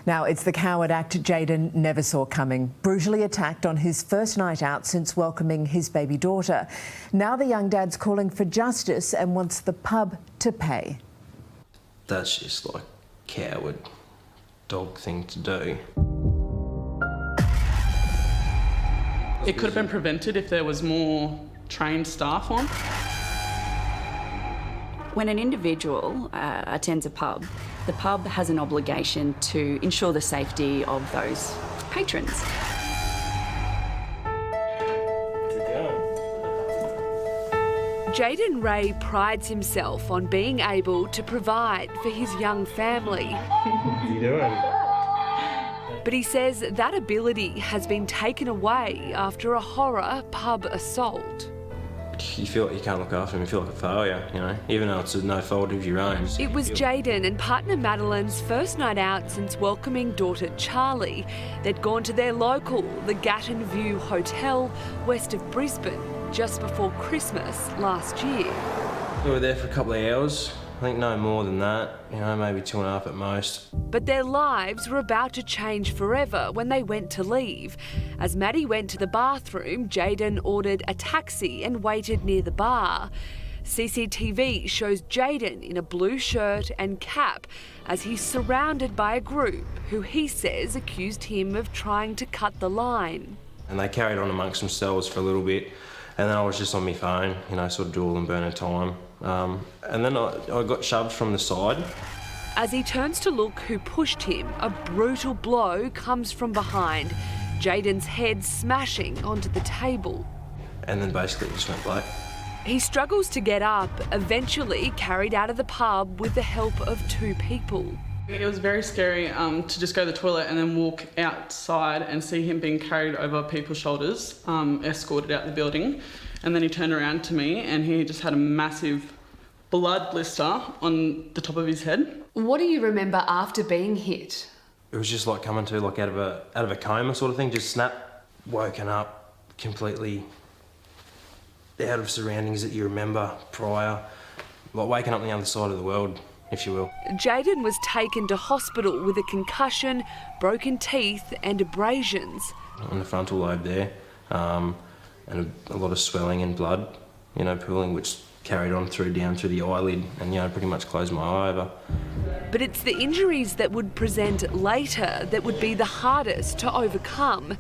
Now, it's the coward act Jayden never saw coming. Brutally attacked on his first night out since welcoming his baby daughter. Now the young dad's calling for justice and wants the pub to pay. That's just like coward dog thing to do. It could have been prevented if there was more trained staff on. When an individual attends a pub, the pub has an obligation to ensure the safety of those patrons. Jayden Ray prides himself on being able to provide for his young family. What are you doing? But he says that ability has been taken away after a horror pub assault. You feel like you can't look after him, you feel like a failure, you know, even though it's no fault of your own. It was Jayden and partner Madeline's first night out since welcoming daughter Charlie. They'd gone to their local, the Gatton View Hotel, west of Brisbane, just before Christmas last year. We were there for a couple of hours. I think no more than that, you know, maybe 2.5 at most. But their lives were about to change forever when they went to leave. As Maddie went to the bathroom, Jayden ordered a taxi and waited near the bar. CCTV shows Jayden in a blue shirt and cap as he's surrounded by a group who he says accused him of trying to cut the line. And they carried on amongst themselves for a little bit, and then I was just on my phone, you know, sort of dual and burner time. And then I got shoved from the side. As he turns to look who pushed him, a brutal blow comes from behind, Jayden's head smashing onto the table. And then basically it just went black. He struggles to get up, eventually carried out of the pub with the help of two people. It was very scary to just go to the toilet and then walk outside and see him being carried over people's shoulders, escorted out the building. And then he turned around to me and he just had a massive blood blister on the top of his head. What do you remember after being hit? It was just like coming to like out of a coma sort of thing, just snap, woken up completely out of surroundings that you remember prior, like waking up on the other side of the world, if you will. Jayden was taken to hospital with a concussion, broken teeth and abrasions. On the frontal lobe there, and a lot of swelling and blood, you know, pooling, which carried on down through the eyelid and, you know, pretty much closed my eye over. But it's the injuries that would present later that would be the hardest to overcome.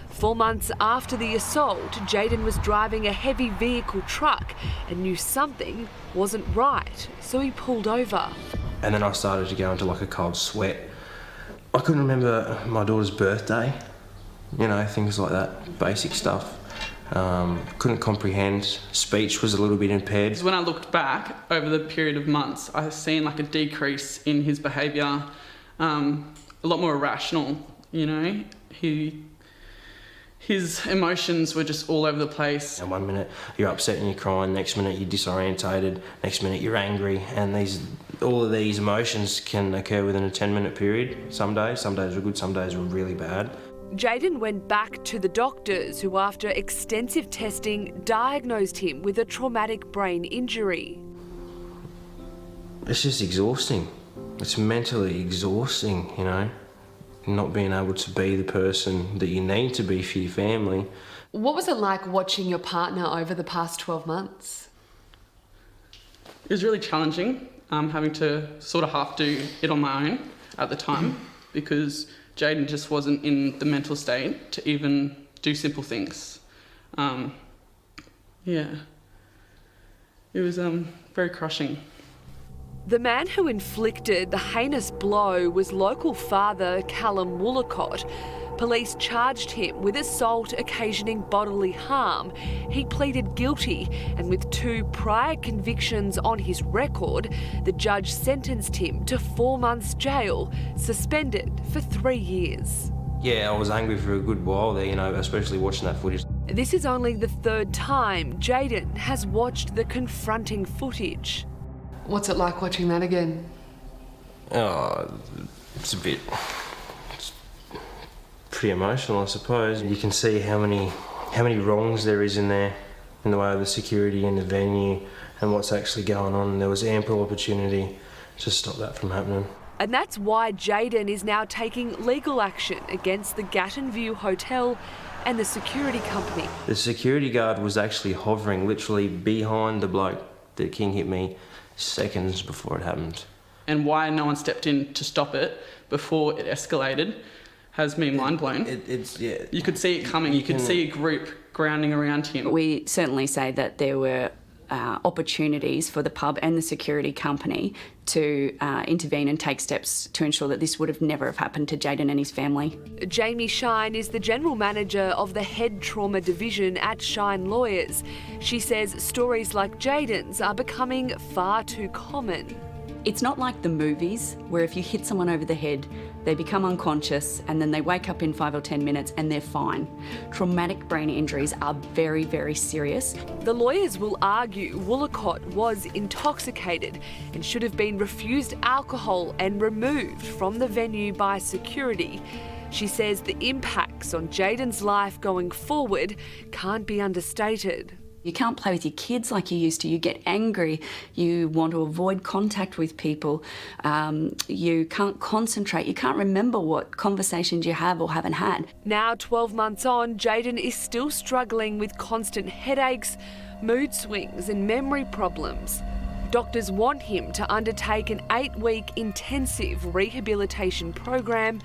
4 months after the assault, Jayden was driving a heavy vehicle truck and knew something wasn't right, so he pulled over. And then I started to go into like a cold sweat. I couldn't remember my daughter's birthday, you know, things like that, basic stuff. Couldn't comprehend. Speech was a little bit impaired. When I looked back over the period of months, I seen like a decrease in his behaviour, a lot more irrational, you know. His emotions were just all over the place. And 1 minute you're upset and you're crying, next minute you're disorientated, next minute you're angry, and all of these emotions can occur within a 10-minute period. Some days were good, some days were really bad. Jayden went back to the doctors who, after extensive testing, diagnosed him with a traumatic brain injury. It's just exhausting. It's mentally exhausting, you know, not being able to be the person that you need to be for your family. What was it like watching your partner over the past 12 months? It was really challenging, having to sort of half do it on my own at the time, because Jayden just wasn't in the mental state to even do simple things. Yeah, it was very crushing. The man who inflicted the heinous blow was local father Callum Woolacott. Police charged him with assault occasioning bodily harm. He pleaded guilty, and with 2 prior convictions on his record, the judge sentenced him to 4 months jail, suspended for 3 years. Yeah, I was angry for a good while there, you know, especially watching that footage. This is only the 3rd time Jayden has watched the confronting footage. What's it like watching that again? Oh, it's pretty emotional, I suppose. You can see how many wrongs there is in there, in the way of the security in the venue and what's actually going on. There was ample opportunity to stop that from happening. And that's why Jayden is now taking legal action against the Gatton View Hotel and the security company. The security guard was actually hovering literally behind the bloke that King hit me seconds before it happened. And why no one stepped in to stop it before it escalated has me mind blown. Yeah. You could see it coming. You could see a group grounding around him. We certainly say that there were opportunities for the pub and the security company to intervene and take steps to ensure that this would have never have happened to Jayden and his family. Jamie Shine is the General Manager of the Head Trauma Division at Shine Lawyers. She says stories like Jayden's are becoming far too common. It's not like the movies where if you hit someone over the head, they become unconscious and then they wake up in 5 or 10 minutes and they're fine. Traumatic brain injuries are very, very serious. The lawyers will argue Woolacott was intoxicated and should have been refused alcohol and removed from the venue by security. She says the impacts on Jayden's life going forward can't be understated. You can't play with your kids like you used to. You get angry. You want to avoid contact with people. You can't concentrate. You can't remember what conversations you have or haven't had. Now, 12 months on, Jayden is still struggling with constant headaches, mood swings and memory problems. Doctors want him to undertake an 8-week intensive rehabilitation program,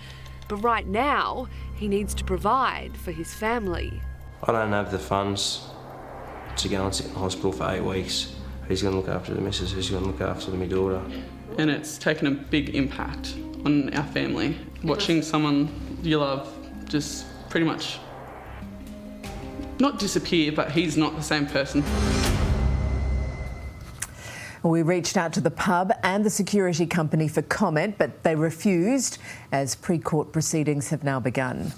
but right now he needs to provide for his family. I don't have the funds to go and sit in hospital for 8 weeks. Who's going to look after the missus? Who's going to look after my daughter? And it's taken a big impact on our family. Watching someone you love just pretty much not disappear, but he's not the same person. We reached out to the pub and the security company for comment, but they refused as pre-court proceedings have now begun.